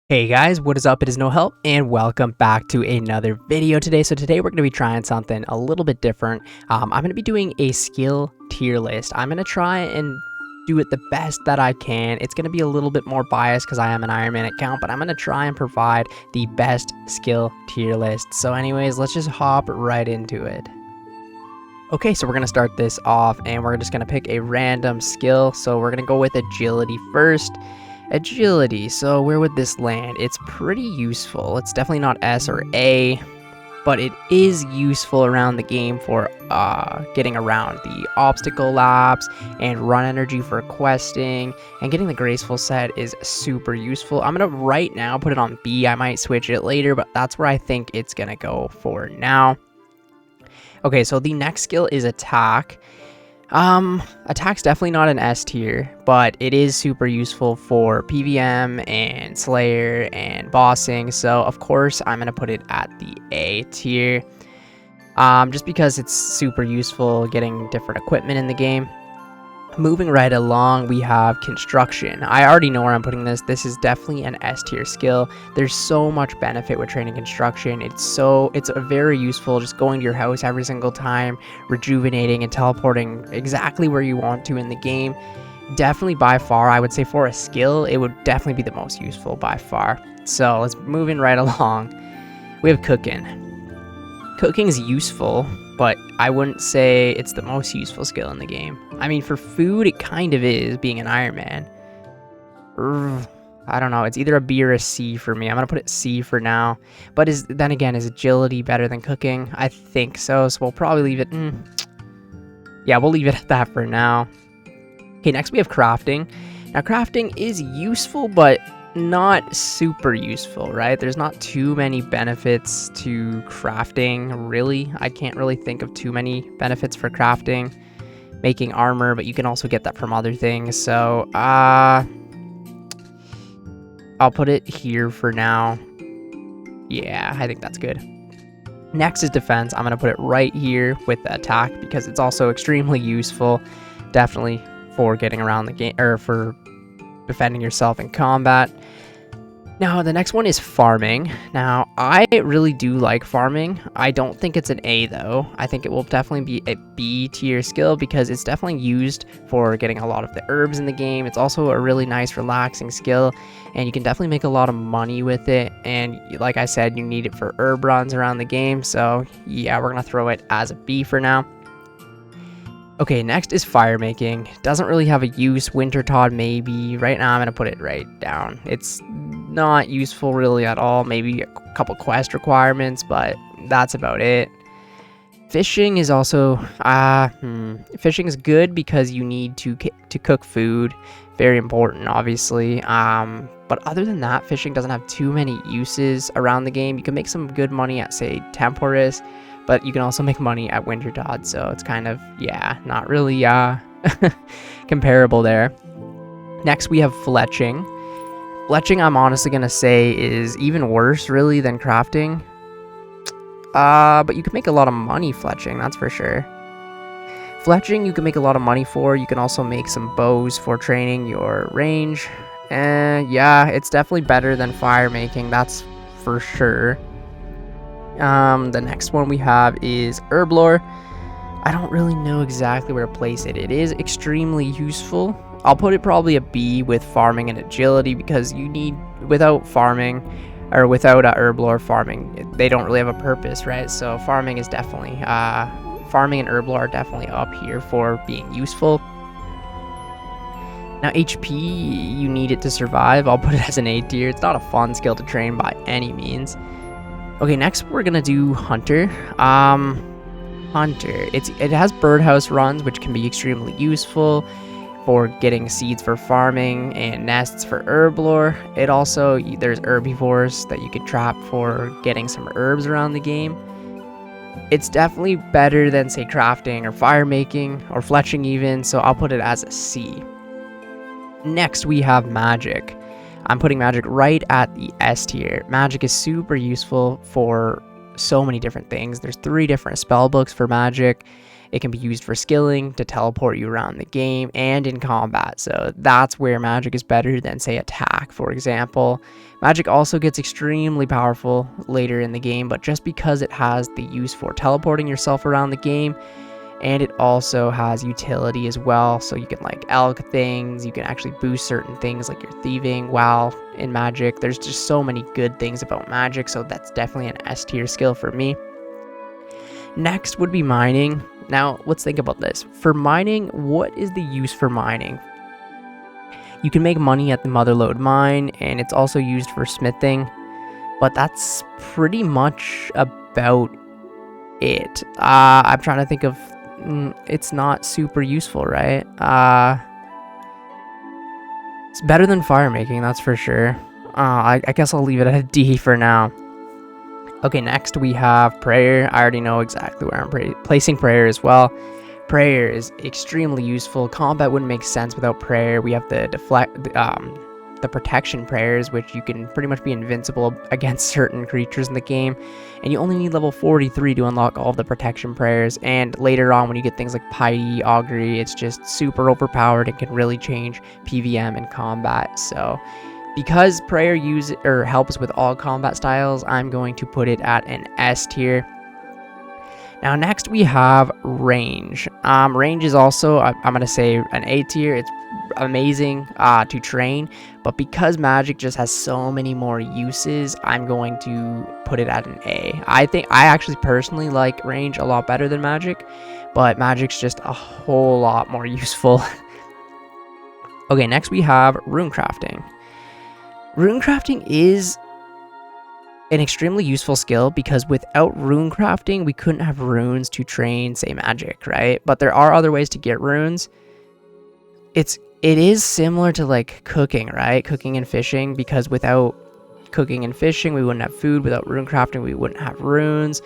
Hey guys, what is up? It is No Help and welcome back to another video today. So today we're going to be trying something a little bit different. I'm going to be doing a skill tier list. I'm going to try and do it the best that I can. It's going to be a little bit more biased because I am an Ironman account, but I'm going to try and provide the best skill tier list. So anyways, let's just hop right into it. Okay, so we're going to start this off and we're just going to pick a random skill. So we're going to go with agility first. Agility, so where would this land? It's pretty useful. It's definitely not S or A, but it is useful around the game for getting around the obstacle laps and run energy for questing, and getting the graceful set is super useful. I'm gonna right now put it on B. I might switch it later, but that's where I think it's gonna go for now. Okay, so the next skill is attack. Attack's definitely not an S tier, but it is super useful for PVM and Slayer and bossing, so of course I'm gonna put it at the A tier, just because it's super useful getting different equipment in the game. Moving right along, we have construction. I already know where I'm putting this. This is definitely an S tier skill. There's so much benefit with training construction. It's very useful, just going to your house every single time, rejuvenating and teleporting exactly where you want to in the game. Definitely by far, I would say for a skill, it would definitely be the most useful by far. So let's moving right along. We have cooking. Cooking's useful, but I wouldn't say it's the most useful skill in the game. I mean, for food, it kind of is, being an Ironman. I don't know. It's either a B or a C for me. I'm going to put it C for now. But then again, is agility better than cooking? I think so. So we'll probably leave it. Yeah, we'll leave it at that for now. Okay, next we have crafting. Now, crafting is useful, but not super useful, right? There's not too many benefits to crafting, really. I can't really think of too many benefits for crafting. Making armor, but you can also get that from other things. So I'll put it here for now. Yeah, I think that's good. Next is defense. I'm gonna put it right here with the attack because it's also extremely useful, definitely for getting around the game, or for defending yourself in combat. Now, the next one is farming. Now, I really do like farming. I don't think it's an A, though. I think it will definitely be a B tier skill because it's definitely used for getting a lot of the herbs in the game. It's also a really nice, relaxing skill, and you can definitely make a lot of money with it. And like I said, you need it for herb runs around the game. So, yeah, we're going to throw it as a B for now. Okay, next is fire making. Doesn't really have a use. Wintertod, maybe. Right now, I'm going to put it right down. It's not useful really at all. Maybe a couple quest requirements, but that's about it. Fishing is also... fishing is good because you need to cook food. Very important, obviously. But other than that, fishing doesn't have too many uses around the game. You can make some good money at, say, Temporis, but you can also make money at Wintertod, so it's kind of, yeah, not really comparable there. Next, we have fletching. Fletching, I'm honestly going to say, is even worse, really, than crafting. But you can make a lot of money fletching, that's for sure. Fletching, you can make a lot of money for. You can also make some bows for training your range. And yeah, it's definitely better than fire making, that's for sure. The next one we have is Herblore. I don't really know exactly where to place it. It is extremely useful. I'll put it probably a B with farming and agility because you need, without farming, or without a Herblore, farming, they don't really have a purpose, right? So farming is definitely, farming and Herblore are definitely up here for being useful. Now HP, you need it to survive. I'll put it as an A tier. It's not a fun skill to train by any means. Okay, next we're gonna do Hunter. Hunter, it has birdhouse runs, which can be extremely useful for getting seeds for farming and nests for Herblore. It also, there's herbivores that you could trap for getting some herbs around the game. It's definitely better than, say, crafting or fire making or fletching even, so I'll put it as a C. Next we have magic. I'm putting magic right at the S tier. Magic is super useful for so many different things. There's 3 different spell books for magic, It can be used for skilling, to teleport you around the game, and in combat. So that's where magic is better than, say, attack, for example. Magic also gets extremely powerful later in the game, but just because it has the use for teleporting yourself around the game, and it also has utility as well, so you can like elk things, you can actually boost certain things like your thieving while in magic. There's just so many good things about magic, so that's definitely an S tier skill for me. Next would be mining. Now let's think about this. For mining, what is the use for mining? You can make money at the Motherlode mine, and it's also used for smithing, but that's pretty much about it. I'm trying to think of, it's not super useful, right? It's better than fire making, that's for sure. I guess I'll leave it at a D for now. Okay, next we have prayer. I already know exactly where I'm placing prayer as well. Prayer is extremely useful. Combat wouldn't make sense without prayer. We have the protection prayers, which you can pretty much be invincible against certain creatures in the game, and you only need level 43 to unlock all of the protection prayers. And later on, when you get things like piety, augury, it's just super overpowered and can really change PVM and combat. So because prayer helps with all combat styles, I'm going to put it at an S tier. Now next we have range. Range is also, I'm going to say, an A tier. It's amazing to train, but because magic just has so many more uses, I'm going to put it at an A. I actually personally like range a lot better than magic, but magic's just a whole lot more useful. Okay, next we have rune crafting. Rune crafting is an extremely useful skill because without rune crafting, we couldn't have runes to train, say, magic, right? But there are other ways to get runes. It is similar to like cooking, right? Cooking and fishing, because without cooking and fishing, we wouldn't have food. Without rune crafting, we wouldn't have runes.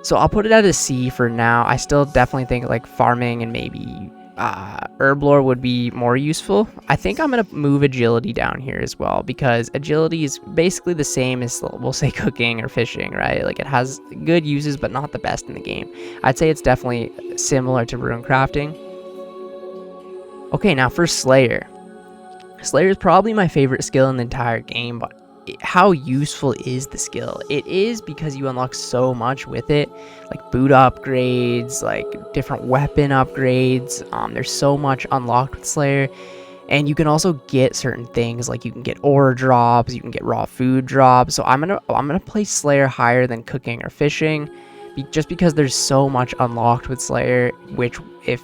So I'll put it at a C for now. I still definitely think like farming and maybe herb lore would be more useful. I think I'm going to move agility down here as well, because agility is basically the same as, we'll say, cooking or fishing, right? Like, it has good uses, but not the best in the game. I'd say it's definitely similar to rune crafting. Okay, now for Slayer. Slayer is probably my favorite skill in the entire game, but how useful is the skill? It is because you unlock so much with it, like boot upgrades, like different weapon upgrades. There's so much unlocked with Slayer, and you can also get certain things, like you can get ore drops, you can get raw food drops. So I'm gonna place Slayer higher than cooking or fishing, just because there's so much unlocked with Slayer, which if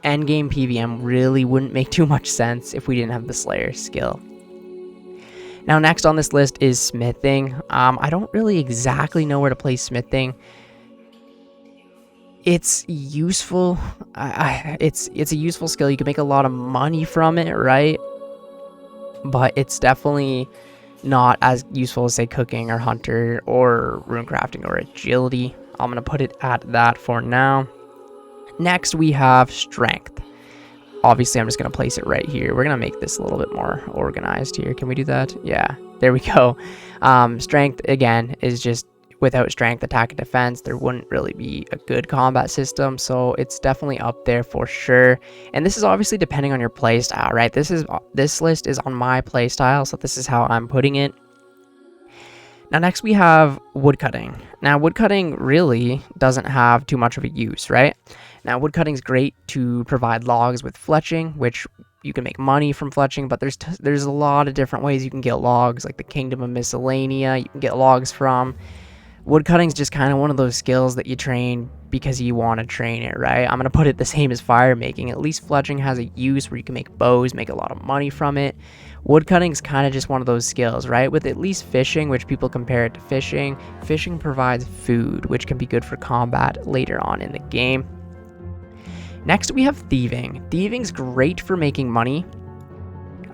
endgame PVM really wouldn't make too much sense if we didn't have the Slayer skill. Now, next on this list is smithing. I don't really exactly know where to place smithing. It's useful. It's a useful skill. You can make a lot of money from it, right? But it's definitely not as useful as, say, cooking or hunter or rune crafting or agility. I'm going to put it at that for now. Next, we have strength. Obviously, I'm just going to place it right here. We're going to make this a little bit more organized here. Can we do that? Yeah, there we go. Strength, again, is just without strength, attack, and defense, there wouldn't really be a good combat system. So it's definitely up there for sure. And this is obviously depending on your playstyle, right? This list is on my playstyle, so this is how I'm putting it. Now, next we have woodcutting. Now, woodcutting really doesn't have too much of a use, right? Now, woodcutting is great to provide logs with fletching, which you can make money from fletching, but there's a lot of different ways you can get logs, like the Kingdom of Miscellanea, you can get logs from. Woodcutting is just kind of one of those skills that you train because you want to train it, right? I'm going to put it the same as fire making. At least fletching has a use where you can make bows, make a lot of money from it. Woodcutting is kind of just one of those skills, right? With at least fishing, which people compare it to fishing, fishing provides food, which can be good for combat later on in the game. Next, we have thieving. Thieving's great for making money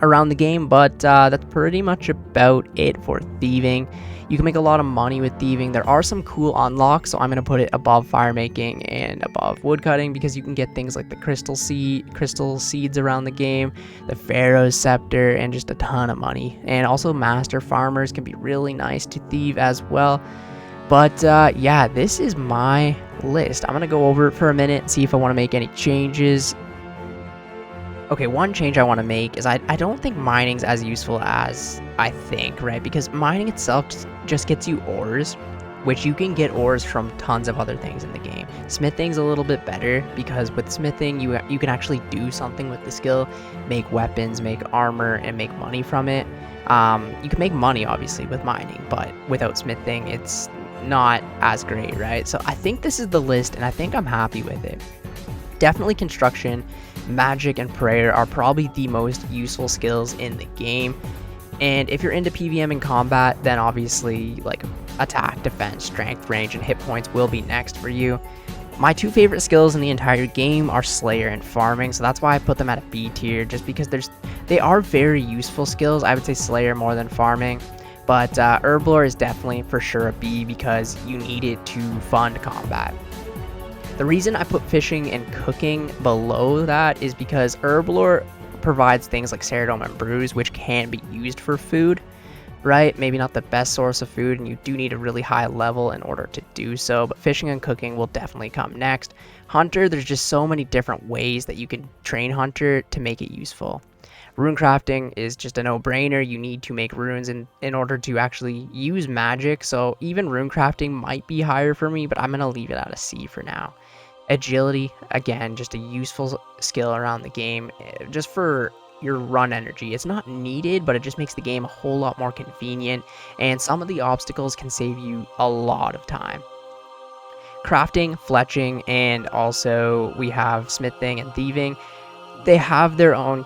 around the game, but that's pretty much about it for thieving. You can make a lot of money with thieving. There are some cool unlocks, so I'm going to put it above fire making and above woodcutting, because you can get things like the crystal seeds around the game, the Pharaoh's scepter, and just a ton of money. And also master farmers can be really nice to thieve as well. But yeah, this is my list. I'm going to go over it for a minute and see if I want to make any changes. Okay, one change I want to make is I don't think mining's as useful as I think, right? Because mining itself just gets you ores, which you can get ores from tons of other things in the game. Smithing's a little bit better because with smithing, you can actually do something with the skill, make weapons, make armor, and make money from it. You can make money, obviously, with mining, but without smithing, it's not as great, right? So I think this is the list, and I think I'm happy with it. Definitely construction, magic, and prayer are probably the most useful skills in the game. And if you're into PvM and combat, then obviously like attack, defense, strength, range, and hit points will be next for you. My two favorite skills in the entire game are Slayer and Farming, so that's why I put them at a B tier, just because they are very useful skills. I would say Slayer more than Farming, but Herblore is definitely for sure a B because you need it to fund combat. The reason I put fishing and cooking below that is because Herblore provides things like Ceridome and Brews, which can be used for food, right? Maybe not the best source of food, and you do need a really high level in order to do so, but fishing and cooking will definitely come next. Hunter, there's just so many different ways that you can train Hunter to make it useful. Rune crafting is just a no-brainer. You need to make runes in order to actually use magic, so even rune crafting might be higher for me, but I'm going to leave it at a C for now. Agility, again, just a useful skill around the game, just for your run energy. It's not needed, but it just makes the game a whole lot more convenient, and some of the obstacles can save you a lot of time. Crafting, fletching, and also we have smithing and thieving. They have their own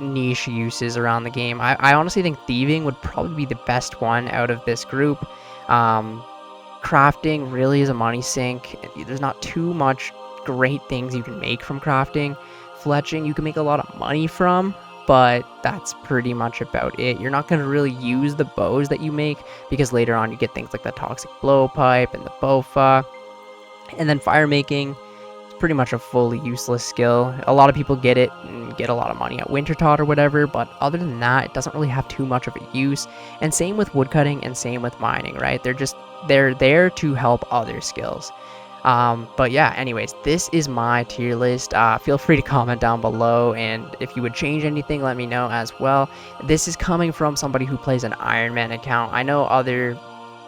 niche uses around the game. I honestly think thieving would probably be the best one out of this group. Crafting really is a money sink. There's not too much great things you can make from crafting. Fletching, you can make a lot of money from, but that's pretty much about it. You're not going to really use the bows that you make because later on you get things like the toxic blowpipe and the bofa. And then fire making, pretty much a fully useless skill. A lot of people get it and get a lot of money at Wintertot or whatever, but other than that, it doesn't really have too much of a use. And same with woodcutting and same with mining, right? They're there to help other skills. But yeah, anyways, this is my tier list. Feel free to comment down below, and if you would change anything, let me know as well. This is coming from somebody who plays an Ironman account. I know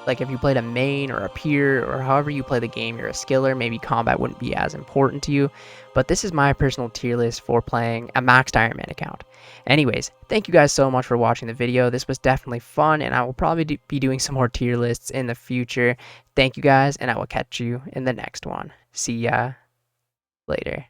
like if you played a main or a peer or however you play the game, you're a skiller, maybe combat wouldn't be as important to you, but this is my personal tier list for playing a maxed Ironman account. Anyways, thank you guys so much for watching the video. This was definitely fun, and I will probably be doing some more tier lists in the future. Thank you guys, and I will catch you in the next one. See ya later.